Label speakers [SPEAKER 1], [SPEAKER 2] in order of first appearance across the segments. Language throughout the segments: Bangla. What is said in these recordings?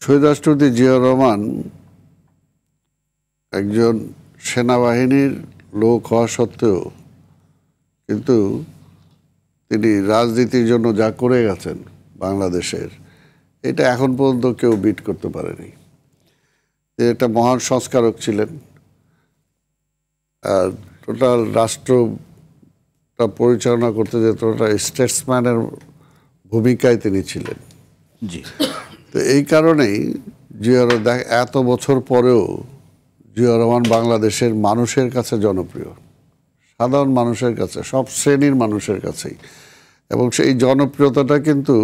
[SPEAKER 1] শহীদ রাষ্ট্রপতি জিয়াউর রহমান একজন সেনাবাহিনীর লোক হওয়া সত্ত্বেও কিন্তু তিনি রাজনীতির জন্য যা করে গেছেন বাংলাদেশের, এটা এখন পর্যন্ত কেউ বিট করতে পারেনি। একটা মহান সংস্কারক ছিলেন, আর টোটাল রাষ্ট্রটা পরিচালনা করতে যে টোটাল স্টেটসম্যানের ভূমিকায় তিনি ছিলেন।
[SPEAKER 2] জি,
[SPEAKER 1] তো এই কারণেই জিয়াউর এত বছর পরেও জিয়াউর রহমান বাংলাদেশের মানুষের কাছে জনপ্রিয়, সাধারণ মানুষের কাছে, সব শ্রেণীর মানুষের কাছেই। এবং সেই জনপ্রিয়তাটা কিন্তু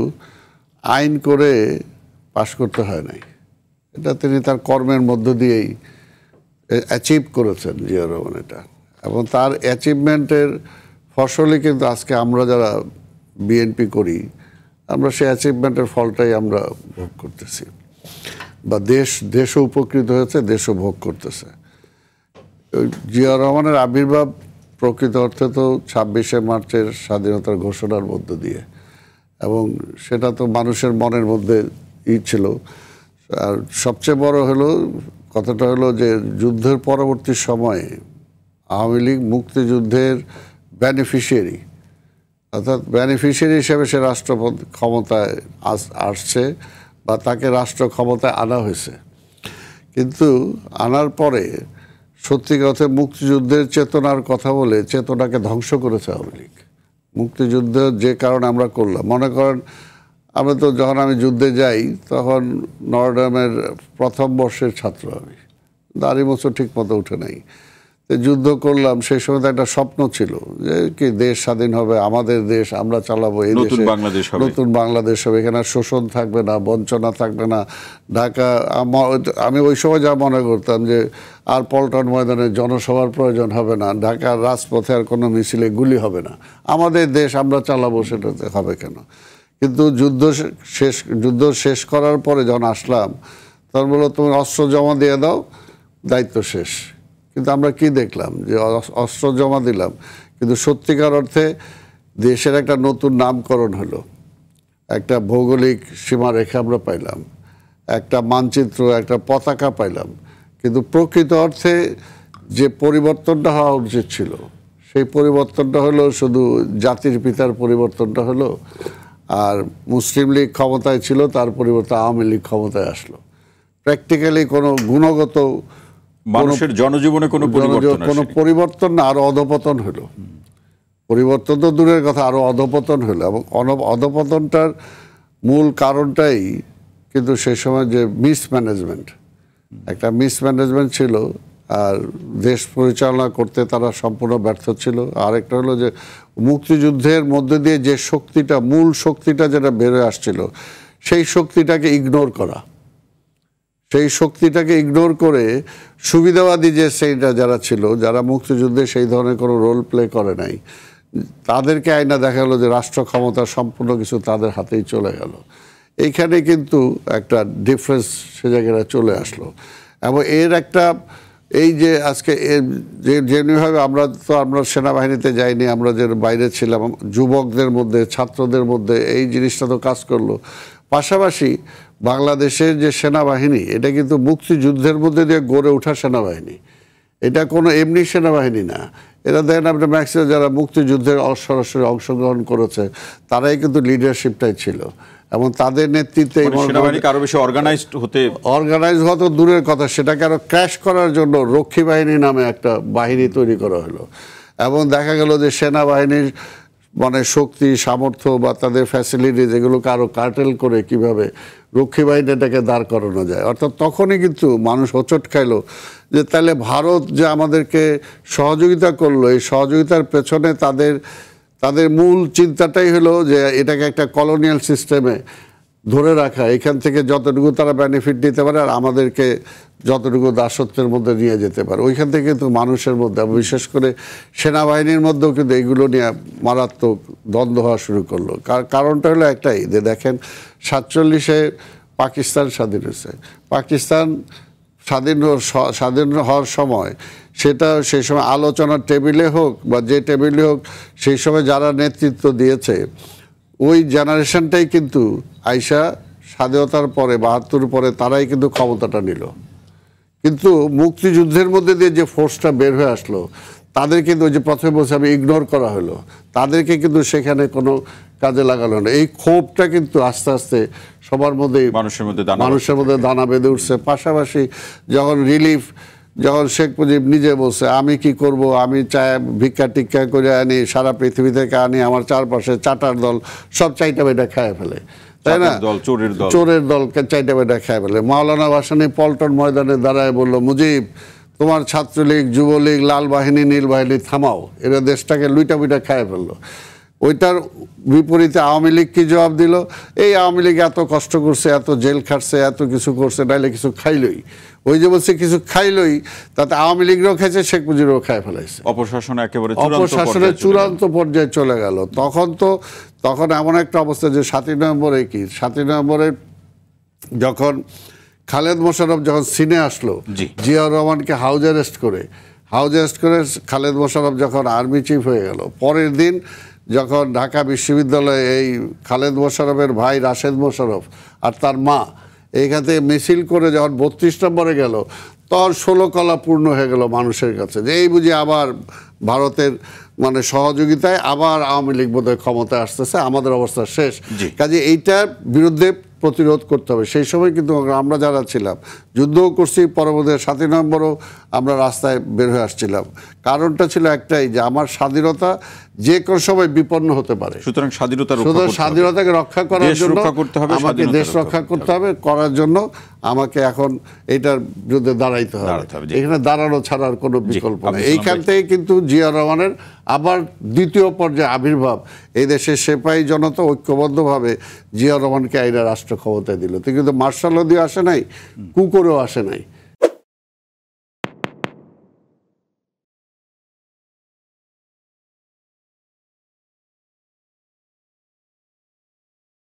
[SPEAKER 1] আইন করে পাশ করতে হয় নাই, এটা তিনি তার কর্মের মধ্য দিয়েই অ্যাচিভ করেছেন জিয়াউর রহমান এটা। এবং তার অ্যাচিভমেন্টের ফসলই কিন্তু আজকে আমরা যারা বিএনপি করি, আমরা সেই অ্যাচিভমেন্টের ফলটাই আমরা ভোগ করতেছি, বা দেশও উপকৃত হয়েছে, দেশও ভোগ করতেছে। জিয়াউর রহমানের আবির্ভাব প্রকৃত অর্থে তো 26শে মার্চের স্বাধীনতার ঘোষণার মধ্য দিয়ে, এবং সেটা তো মানুষের মনের মধ্যে ছিল। আর সবচেয়ে বড় হলো কথাটা হলো যে যুদ্ধের পরবর্তী সময়ে আওয়ামী লীগ মুক্তিযুদ্ধের বেনিফিশিয়ারি, অর্থাৎ বেনিফিশিয়ারি হিসেবে সে রাষ্ট্র ক্ষমতায় আসছে বা তাকে রাষ্ট্র ক্ষমতায় আনা হয়েছে। কিন্তু আনার পরে সত্যিকার অর্থে মুক্তিযুদ্ধের চেতনার কথা বলে চেতনাকে ধ্বংস করেছে আওয়ামী লীগ। মুক্তিযুদ্ধ যে কারণে আমরা করলাম, মনে করেন আমরা তো যখন আমি যুদ্ধে যাই তখন নরডামের প্রথম বর্ষের ছাত্র, আমি দাড়ি মোছও ঠিক মতো উঠে নাই, যুদ্ধ করলাম। সেই সময় তো একটা স্বপ্ন ছিল যে কি দেশ স্বাধীন হবে, আমাদের দেশ, আমরা চালাবো, এই দেশে নতুন বাংলাদেশ হবে, এখানে শোষণ থাকবে না, বঞ্চনা থাকবে না। ঢাকা, আমি ওই সময় যা মনে করতাম যে আর পল্টন ময়দানে জনসভার প্রয়োজন হবে না, ঢাকার রাজপথে আর কোনো মিছিলে গুলি হবে না, আমাদের দেশ আমরা চালাবো, সেটাতে হবে কেন? কিন্তু যুদ্ধ শেষ করার পরে যখন আসলাম তখন বললো তুমি অস্ত্র জমা দিয়ে দাও, দায়িত্ব শেষ। কিন্তু আমরা কি দেখলাম যে অস্ত্র জমা দিলাম, কিন্তু সত্যিকার অর্থে দেশের একটা নতুন নামকরণ হলো, একটা ভৌগোলিক সীমারেখা আমরা পাইলাম, একটা মানচিত্র, একটা পতাকা পাইলাম। কিন্তু প্রকৃত অর্থে যে পরিবর্তনটা হওয়া উচিত ছিল, সেই পরিবর্তনটা হলো শুধু জাতির পিতার পরিবর্তনটা হলো, আর মুসলিম লীগ ক্ষমতায় ছিল, তার পরিবর্তে আওয়ামী লীগ ক্ষমতায় আসলো। প্র্যাকটিক্যালি কোনো গুণগত
[SPEAKER 2] মানুষের জনজীবনে কোনো
[SPEAKER 1] পরিবর্তন না, আরো অধপতন হলো। পরিবর্তন তো দূরের কথা, আরো অধপতন হলো। এবং অধপতনটার মূল কারণটাই কিন্তু সেই সময় যে মিসম্যানেজমেন্ট, একটা মিসম্যানেজমেন্ট ছিল, আর দেশ পরিচালনা করতে তারা সম্পূর্ণ ব্যর্থ ছিল। আরেকটা হলো যে মুক্তিযুদ্ধের মধ্যে দিয়ে যে শক্তিটা, মূল শক্তিটা যেটা বেরোয় আসছিল, সেই শক্তিটাকে ইগনোর করা, সেই শক্তিটাকে ইগনোর করে সুবিধাবাদী যে সেইটা যারা ছিল, যারা মুক্তিযুদ্ধে সেই ধরনের কোনো রোল প্লে করে নাই, তাদেরকে আয়না দেখা গেলো যে রাষ্ট্র ক্ষমতা সম্পূর্ণ কিছু তাদের হাতেই চলে গেল। এইখানে কিন্তু একটা ডিফারেন্স সে জায়গায় চলে আসলো। এবং এর একটা এই যে আজকে যেভাবে আমরা সেনাবাহিনীতে যাইনি, আমরা যে বাইরে ছিলাম, যুবকদের মধ্যে, ছাত্রদের মধ্যে এই জিনিসটা তো কাজ করলো। পাশাপাশি বাংলাদেশের যে সেনাবাহিনী, এটা কিন্তু মুক্তিযুদ্ধের মধ্যে দিয়ে গড়ে ওঠা সেনাবাহিনী, এটা কোনো এমনি সেনাবাহিনী না। এরা দেখেন আপনি ম্যাক্সিমাম যারা মুক্তিযুদ্ধের সরাসরি অংশগ্রহণ করেছে, তারাই কিন্তু লিডারশিপটাই ছিল, এবং তাদের নেতৃত্বে
[SPEAKER 2] আরো বেশি অর্গানাইজ হওয়া তো দূরের কথা, সেটাকে আরো ক্র্যাশ করার জন্য রক্ষী বাহিনী নামে একটা বাহিনী তৈরি করা হলো। এবং দেখা গেল যে সেনাবাহিনীর মানে শক্তি, সামর্থ্য বা তাদের ফ্যাসিলিটি, যেগুলোকে আরো কার্টেল করে কিভাবে রক্ষী বাহিনীটাকে দাঁড় করানো যায়। অর্থাৎ তখনই কিন্তু মানুষ হোঁচট খাইলো যে তাহলে ভারত যে আমাদেরকে সহযোগিতা করলো, এই সহযোগিতার পেছনে তাদের মূল চিন্তাটাই হলো যে এটাকে একটা কলোনিয়াল সিস্টেমে ধরে রাখা, এখান থেকে যতটুকু তারা বেনিফিট দিতে পারে আর আমাদেরকে যতটুকু দাসত্বের মধ্যে নিয়ে যেতে পারে। ওইখান থেকে কিন্তু মানুষের মধ্যে, বিশেষ করে সেনাবাহিনীর মধ্যেও কিন্তু এইগুলো নিয়ে মারাত্মক দ্বন্দ্ব হওয়া শুরু করলো। কারণটা হলো একটাই, যে দেখেন 47-এ পাকিস্তান স্বাধীন হয়েছে। পাকিস্তান স্বাধীন হওয়ার সময় সেটা সেই সময় আলোচনার টেবিলে হোক বা যে টেবিলে হোক, সেই সময় যারা নেতৃত্ব দিয়েছে ওই জেনারেশনটাই কিন্তু আইসা
[SPEAKER 1] স্বাধীনতার পরে ৭২ পরে তারাই কিন্তু ক্ষমতাটা নিল, কিন্তু মুক্তিযুদ্ধের মধ্যে দিয়ে যে ফোর্সটা বের হয়ে আসলো তাদের কিন্তু ওই যে প্রথমে বলছে আমি ইগনোর করা হলো, তাদেরকে কিন্তু সেখানে কোনো কাজে লাগালো না। এই ক্ষোভটা কিন্তু আস্তে আস্তে সবার মধ্যে মানুষের মধ্যে দানা বেঁধে উঠছে। পাশাপাশি যখন রিলিফ, যখন শেখ মুজিব নিজে বলছে আমি কি করব, আমি চাই ভিক্ষা টিক্ষা করে আনি, সারা পৃথিবী থেকে আনি, আমার চারপাশে চাটার দল সব চাইটা বেটা খায় ফেলে, তাই না, চোরের দল চাইটা বেটা খায় ফেলে। মাওলানা ভাসানী পল্টন ময়দানে দাঁড়ায় বলল মুজিব তোমার ছাত্রলীগ, যুবলীগ, লাল বাহিনী, নীল বাহিনী থামাও, এরা দেশটাকে লুইটা বুইটা খায় ফেললো। ওইটার বিপরীতে আওয়ামী লীগ কি জবাব দিল, এই আওয়ামী লীগ এত কষ্ট করছে, এত জেল খাটছে, এত কিছু করছে, নাইলে কিছু খাইলই। ওই যে বলছে কিছু খাইলই, তাতে আওয়ামী লীগরাও খাইছে, শেখ মুজিবও খায় ফেলাইছে। অপশাসনের চূড়ান্ত পর্যায়ে চলে গেল। তখন এমন একটা অবস্থা যে ৭ই নভেম্বরে কি, ৭ই নভেম্বরে যখন খালেদ মোশাররফ যখন সিনে আসলো, জিয়াউর রহমানকে হাউস অ্যারেস্ট করে খালেদ মোশাররফ যখন আর্মি চিফ হয়ে গেল, পরের দিন যখন ঢাকা বিশ্ববিদ্যালয়ে এই খালেদ মোশাররফের ভাই রাশেদ মোশাররফ আর তার মা এইখান থেকে মিছিল করে যখন ৩২ নম্বরে গেল, তখন ১৬ কলা পূর্ণ হয়ে গেল মানুষের কাছে, যে এই বুঝি আবার ভারতের মানে সহযোগিতায় আবার আওয়ামী লীগ বোধহয় ক্ষমতায় আসতেছে, আমাদের অবস্থা শেষ। কাজে এইটার বিরুদ্ধে প্রতিরোধ করতে হবে। সেই সময় কিন্তু আমরা যারা ছিলাম যুদ্ধও করছি, পরবর্তী ৭ই নভেম্বরও আমরা রাস্তায় বের হয়ে আসছিলাম। কারণটা ছিল একটাই, যে আমার স্বাধীনতা যে কোনো সময় বিপন্ন হতে পারে, সুতরাং স্বাধীনতাকে রক্ষা করার জন্য আমাকে দেশ রক্ষা করতে হবে, করার জন্য আমাকে এখন এটার বিরুদ্ধে দাঁড়াইতে হবে। এখানে দাঁড়ানো ছাড়ার কোনো বিকল্প নেই। এইখান থেকে কিন্তু জিয়া রহমানের আবার দ্বিতীয় পর্যায়ে আবির্ভাব, এই দেশের সেপাহী জনতা ঐক্যবদ্ধভাবে জিয়া রহমানকে আইনা রাষ্ট্র ক্ষমতায় দিল। কিন্তু মার্শাল দিয়ে আসে নাই, কু করেও আসে নাই।